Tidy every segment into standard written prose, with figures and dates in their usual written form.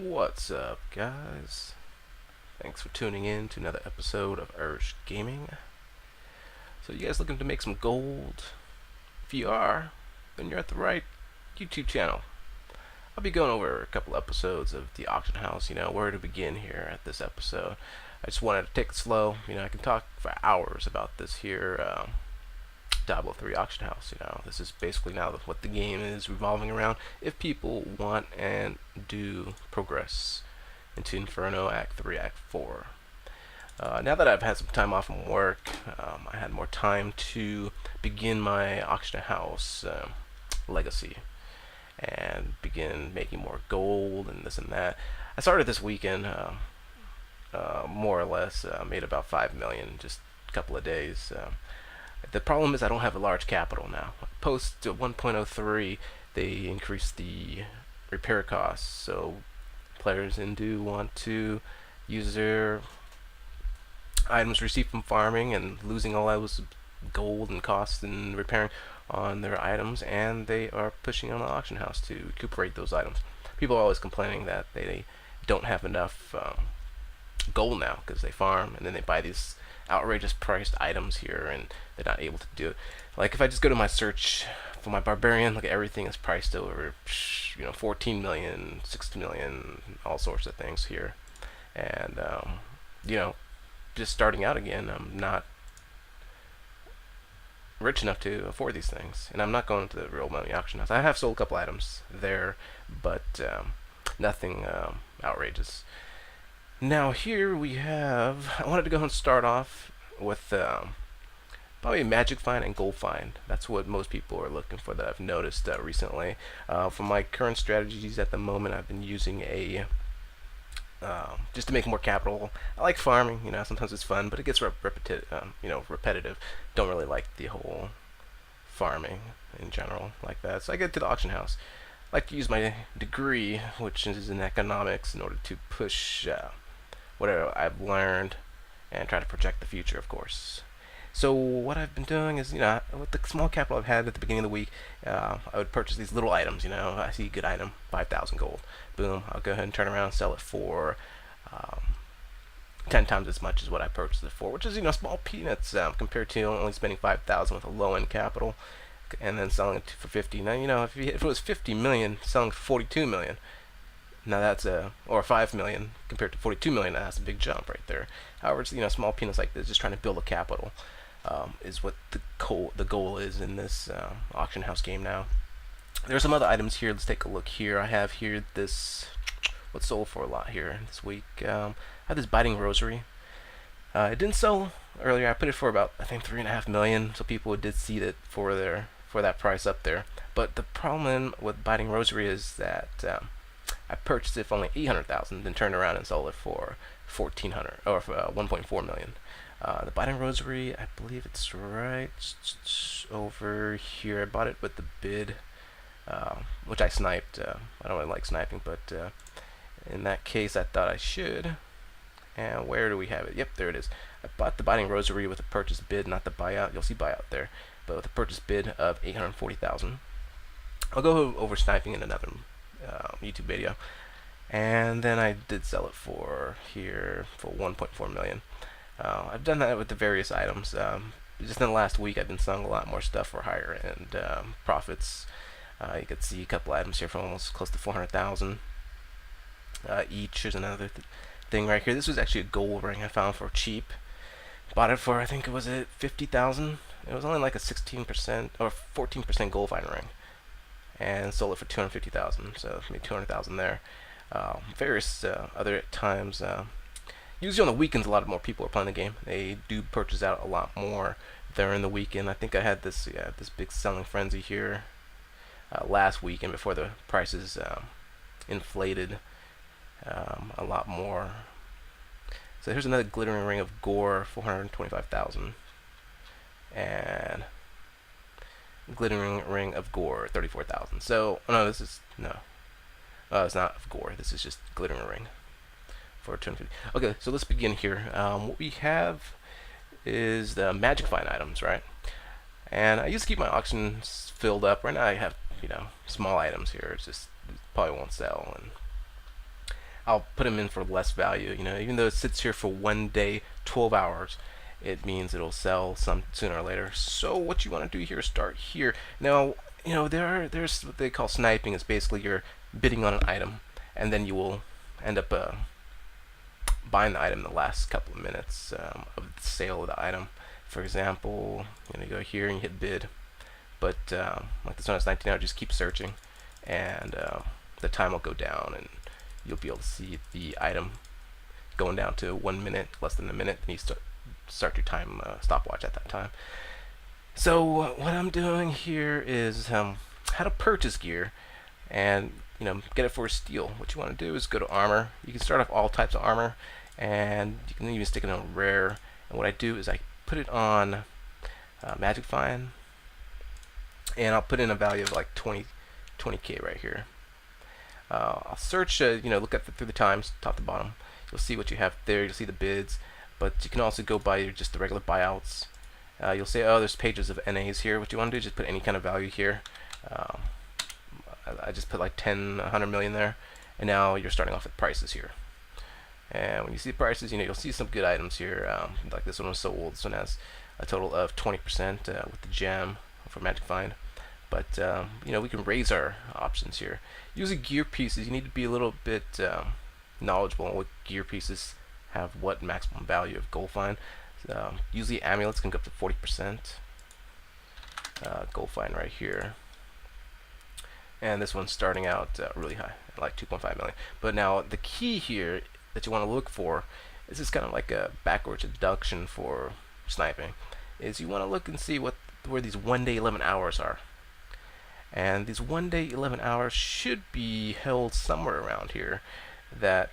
What's up, guys? Thanks for tuning in to another episode of Urge Gaming. So, you guys looking to make some gold? If you are, then you're at the right YouTube channel. I'll be going over a couple episodes of the auction house, where to begin here at this episode. I just wanted to take it slow. I can talk for hours about this here Diablo 3 auction house. This is basically now what the game is revolving around. If people want and do progress into Inferno Act 3, Act 4. Now that I've had some time off from work, I had more time to begin my auction house legacy and begin making more gold and this and that. I started this weekend, more or less, made about 5 million just a couple of days. The problem is I don't have a large capital now. Post 1.03, they increased the repair costs, so players do want to use their items received from farming and losing all those gold and costs and repairing on their items, and they are pushing on the auction house to recuperate those items. People are always complaining that they don't have enough gold now because they farm and then they buy these outrageous priced items here and they're not able to do it. Like if I just go to my search for my barbarian, look at everything is priced over 14 million, 60 million, all sorts of things here. And just starting out again, I'm not rich enough to afford these things, and I'm not going to the real money auction house. I have sold a couple items there, but nothing outrageous. Now here we have, I wanted to go and start off with probably magic find and gold find. That's what most people are looking for that I've noticed recently. For my current strategies at the moment, I've been using a just to make more capital. I like farming, sometimes it's fun, but it gets repetitive. Don't really like the whole farming in general like that. So I get to the auction house. I like to use my degree, which is in economics, in order to push whatever I've learned and try to project the future, of course. So what I've been doing is, with the small capital I've had at the beginning of the week, I would purchase these little items. I see a good item, 5,000 gold. Boom, I'll go ahead and turn around and sell it for 10 times as much as what I purchased it for, which is, small peanuts compared to only spending 5,000 with a low-end capital and then selling it for 50. Now, if it was 50 million, selling for 42 million, now that's or 5 million compared to 42 million, that's a big jump right there. However, it's, small peanuts like this, just trying to build a capital, is what the goal is in this auction house game now. There's some other items here. Let's take a look here. I have here this, what's sold for a lot here this week. I have this biting rosary. It didn't sell earlier. I put it for about, I think, 3.5 million, so people did see it for that price up there. But the problem with biting rosary is that I purchased it for only 800,000, then turned around and sold it for 1,400 or for 1.4 million. The biting rosary, I believe it's right over here. I bought it with the bid, which I sniped. I don't really like sniping, but in that case, I thought I should. And where do we have it? Yep, there it is. I bought the biting rosary with a purchase bid, not the buyout. You'll see buyout there, but with a purchase bid of 840,000. I'll go over sniping in another YouTube video. And then I did sell it for 1.4 million. I've done that with the various items. Just in the last week, I've been selling a lot more stuff for higher end profits. You can see a couple items here for almost close to 400,000 each. Here's another thing right here. This was actually a gold ring I found for cheap. Bought it for, I think it was 50,000. It was only like a 16% or 14% gold fine ring, and sold it for 250,000. So made 200,000 there. Various other times. Usually on the weekends, a lot more people are playing the game. They do purchase out a lot more during the weekend. I think I had this big selling frenzy here last weekend before the prices inflated a lot more. So here's another glittering ring of gore, 425,000, and glittering ring of gore, 34,000. So it's not of gore. This is just glittering ring for 250. Okay, so let's begin here. What we have is the magic find items, right? And I used to keep my auctions filled up. Right now I have, small items here. It's just, it probably won't sell. And I'll put them in for less value. You know, even though it sits here for 1 day, 12 hours, it means it'll sell some sooner or later. So what you want to do here is start here. Now, you know, there's what they call sniping. It's basically you're bidding on an item, and then you will end up buying the item in the last couple of minutes of the sale of the item. For example, you go here and you hit bid, but like this one is 19 hours. Just keep searching, and the time will go down, and you'll be able to see the item going down to 1 minute, less than a minute, and you start your time stopwatch at that time. So what I'm doing here is how to purchase gear, and get it for a steal. What you want to do is go to armor. You can start off all types of armor, and you can even stick it on rare. And what I do is I put it on Magic Find, and I'll put in a value of like 20k right here. I'll search, look at through the times, top to bottom. You'll see what you have there. You'll see the bids, but you can also go by just the regular buyouts. You'll say, oh, there's pages of NAs here. What you want to do is just put any kind of value here. I just put like 10, 100 million there, and now you're starting off with prices here. And when you see prices, you'll see some good items here. Like this one was so old. This one has a total of 20% with the gem for Magic Find. But we can raise our options here. Using gear pieces, you need to be a little bit knowledgeable on what gear pieces have what maximum value of gold find. Usually amulets can go up to 40%. Gold find right here. And this one's starting out really high, like 2.5 million. But now the key here that you want to look for is this kind of like a backwards deduction for sniping. Is you want to look and see where these 1 day 11 hours are. And these 1 day 11 hours should be held somewhere around here, that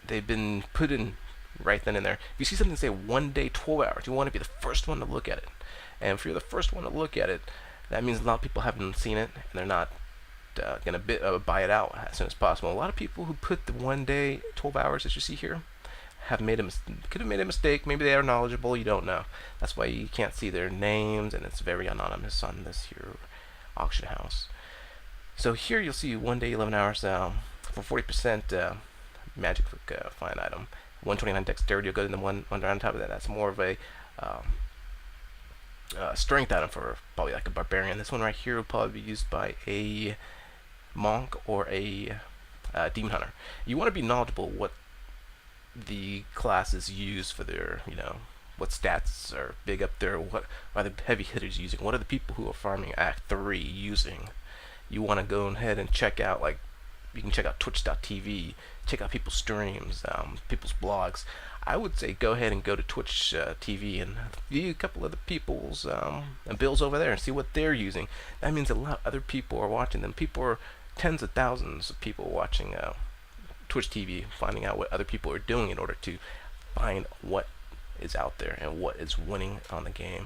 they've been put in right then and there. If you see something say 1 day 12 hours, you want to be the first one to look at it. And if you're the first one to look at it, that means a lot of people haven't seen it, and they're not going to buy it out as soon as possible. A lot of people who put the 1 day 12 hours that you see here could have made a mistake. Maybe they are knowledgeable, you don't know. That's why you can't see their names, and it's very anonymous on this here auction house. So here you'll see 1 day 11 hours for 40% magic find item. 129 dexterity will go to the one on top of that. That's more of a strength item for probably like a barbarian. This one right here will probably be used by a monk or a demon hunter. You want to be knowledgeable what the classes use for their, what stats are big up there, what are the heavy hitters using, what are the people who are farming Act 3 using. You want to go ahead and check out, like, you can check out twitch.tv, check out people's streams, people's blogs. I would say go ahead and go to Twitch TV and view a couple of the people's bills over there and see what they're using. That means a lot of other people are watching them. Tens of thousands of people watching Twitch TV, finding out what other people are doing in order to find what is out there and what is winning on the game.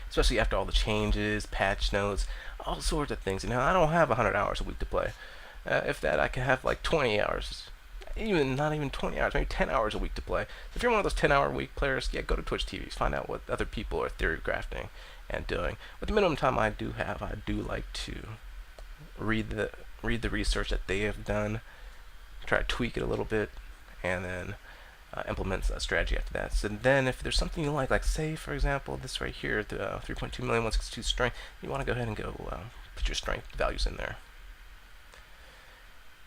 Especially after all the changes, patch notes, all sorts of things. I don't have 100 hours a week to play. If that, I can have like 20 hours. Not even 20 hours, maybe 10 hours a week to play. If you're one of those 10-hour a week players, yeah, go to Twitch TV, find out what other people are theory crafting and doing. With the minimum time I do like to read the research that they have done, try to tweak it a little bit, and then implement a strategy after that. So then if there's something you like say for example this right here, the 3.2 million 162 strength, you want to go ahead and go put your strength values in there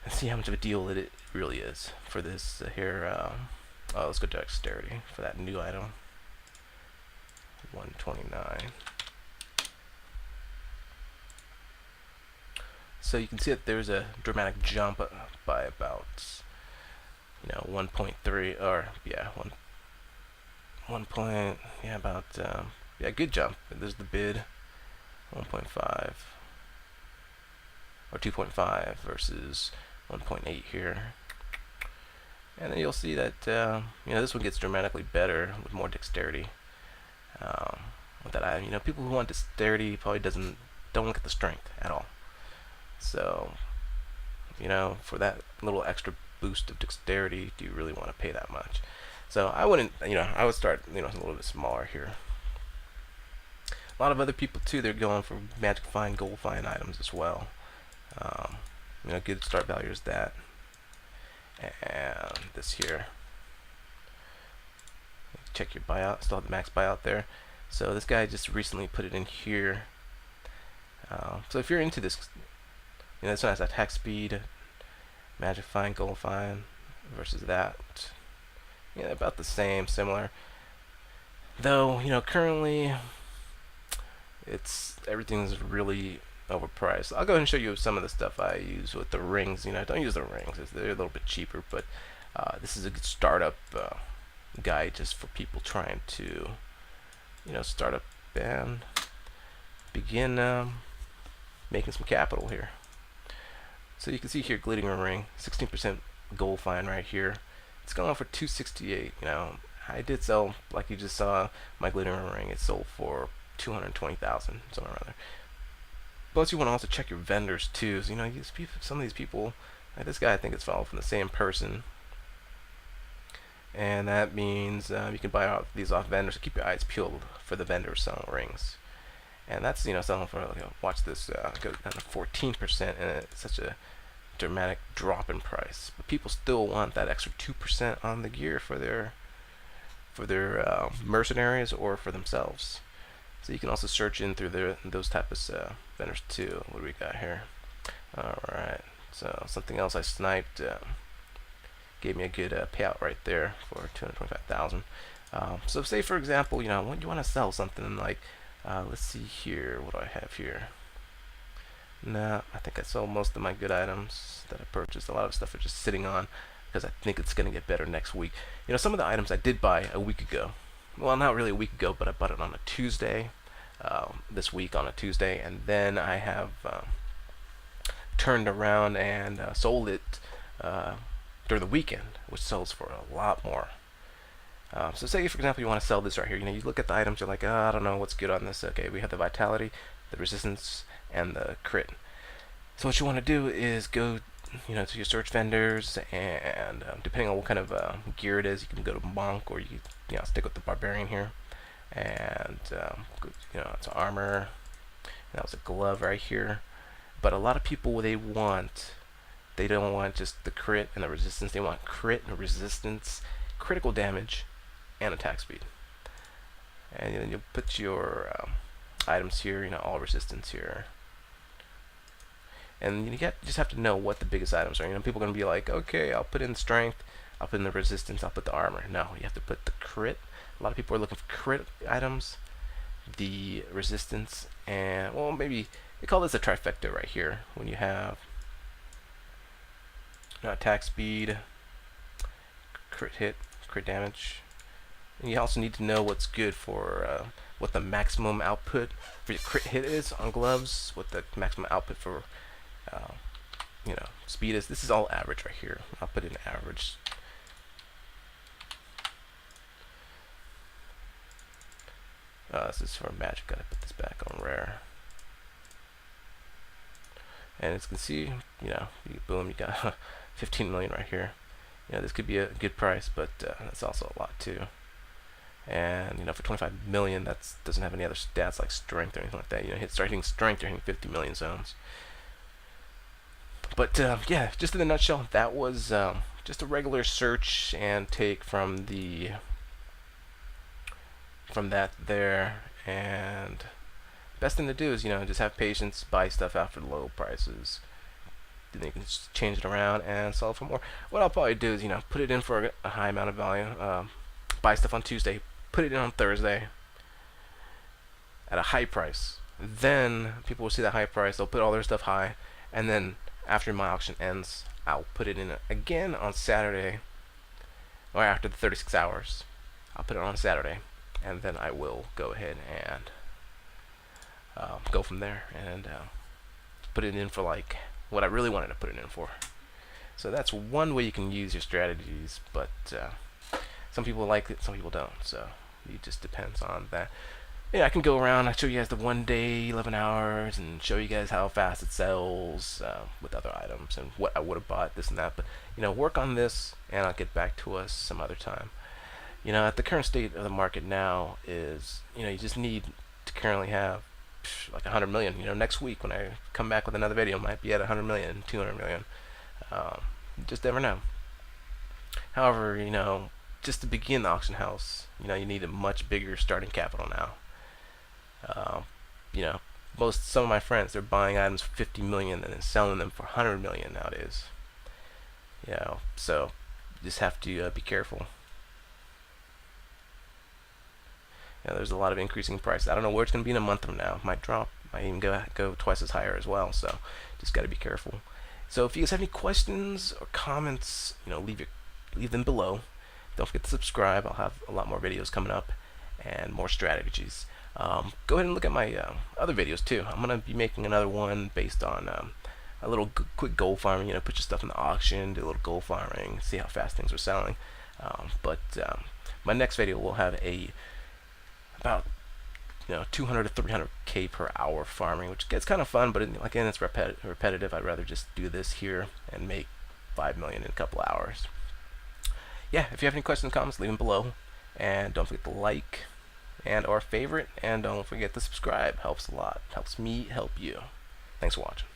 and see how much of a deal it really is for this here. Let's go to dexterity for that new item. 129. So you can see that there's a dramatic jump by about 1.3 or good jump. There's the bid 1.5 or 2.5 versus 1.8 here, and then you'll see that this one gets dramatically better with more dexterity. With that item, people who want dexterity probably don't look at the strength at all. So for that little extra boost of dexterity, do you really want to pay that much? So I wouldn't, I would start a little bit smaller here. A lot of other people too, they're going for magic find, gold find items as well. Good start value is that, and this here. Check your buyout. Still have the max buyout there. So this guy just recently put it in here. So if you're into this, this one has attack speed, magic fine, gold fine versus that. Yeah, about the same, similar. Though, currently everything's really overpriced. I'll go ahead and show you some of the stuff I use with the rings. Don't use the rings. They're a little bit cheaper, but this is a good startup guide just for people trying to, start up and begin making some capital here. So you can see here, glittering ring, 16% gold fine right here. It's going on for 268. I did sell, like you just saw, my glittering ring. It sold for 220,000, somewhere around there. Plus, you want to also check your vendors too. So, some of these people, like this guy, I think it's all from the same person, and that means you can buy out these off vendors. So keep your eyes peeled for the vendors selling rings. And that's selling for watch this go down to 14%, and it's such a dramatic drop in price. But people still want that extra 2% on the gear for their mercenaries or for themselves. So you can also search in through those type of vendors too. What do we got here? Alright, so something else I sniped gave me a good payout right there for 225,000. So say for example, when you want to sell something like, let's see here, what do I have here? No, I think I sold most of my good items that I purchased. A lot of stuff are just sitting on because I think it's going to get better next week. Some of the items I did buy a week ago. Well, not really a week ago, but I bought it on a Tuesday, this week on a Tuesday, and then I have turned around and sold it during the weekend, which sells for a lot more. So say, for example, you want to sell this right here. You look at the items, you're like, oh, I don't know what's good on this. Okay, we have the vitality, the resistance, and the crit. So what you want to do is go to your search vendors, and depending on what kind of gear it is, you can go to monk, or you stick with the barbarian here, and it's armor. That was a glove right here. But a lot of people, they don't want just the crit and the resistance. They want crit and resistance, critical damage, and attack speed. And then you'll put your items here, all resistance here. And you just have to know what the biggest items are. People are going to be like, okay, I'll put in strength, I'll put in the resistance, I'll put the armor. No, you have to put the crit. A lot of people are looking for crit items, the resistance, and, well, maybe they call this a trifecta right here. When you have attack speed, crit hit, crit damage. And you also need to know what's good for what the maximum output for your crit hit is on gloves, what the maximum output for speed is. This is all average right here. I'll put in average. This is for magic. Gotta put this back on rare. And as you can see, boom, you got 15 million right here. This could be a good price, but that's also a lot too. And for 25 million, that doesn't have any other stats like strength or anything like that. Start hitting strength, you're hitting 50 million zones. But yeah, just in a nutshell, that was just a regular search and take from that there. And best thing to do is just have patience, buy stuff out for low prices. Then you can just change it around and sell it for more. What I'll probably do is put it in for a high amount of value, buy stuff on Tuesday, put it in on Thursday at a high price. Then people will see that high price, they'll put all their stuff high, and then after my auction ends, I'll put it in again on Saturday, or after the 36 hours. I'll put it on Saturday, and then I will go ahead and go from there and put it in for like what I really wanted to put it in for. So that's one way you can use your strategies, but some people like it, some people don't. So it just depends on that. Yeah, I can go around, I show you guys the 1 day, 11 hours, and show you guys how fast it sells with other items and what I would have bought, this and that. But work on this, and I'll get back to us some other time. At the current state of the market now is, you just need to currently have like 100 million. Next week when I come back with another video, might be at 100 million, 200 million. You just never know. However, just to begin the auction house, you need a much bigger starting capital now. Um, you know, some of my friends, they're buying items for 50 million and then selling them for 100 million nowadays. So you just have to be careful. There's a lot of increasing prices. I don't know where it's going to be in a month from now. It might drop. Might even go twice as higher as well. So just got to be careful. So if you guys have any questions or comments, leave them below. Don't forget to subscribe. I'll have a lot more videos coming up and more strategies. Go ahead and look at my other videos too. I'm gonna be making another one based on a little quick gold farming. Put your stuff in the auction, do a little gold farming, see how fast things are selling. But my next video will have about 200 to 300k per hour farming, which gets kind of fun, but again, it's repetitive. I'd rather just do this here and make 5 million in a couple hours. Yeah, if you have any questions or comments, leave them below, and don't forget to like and or favorite, and don't forget to subscribe. Helps a lot. Helps me help you. Thanks for watching.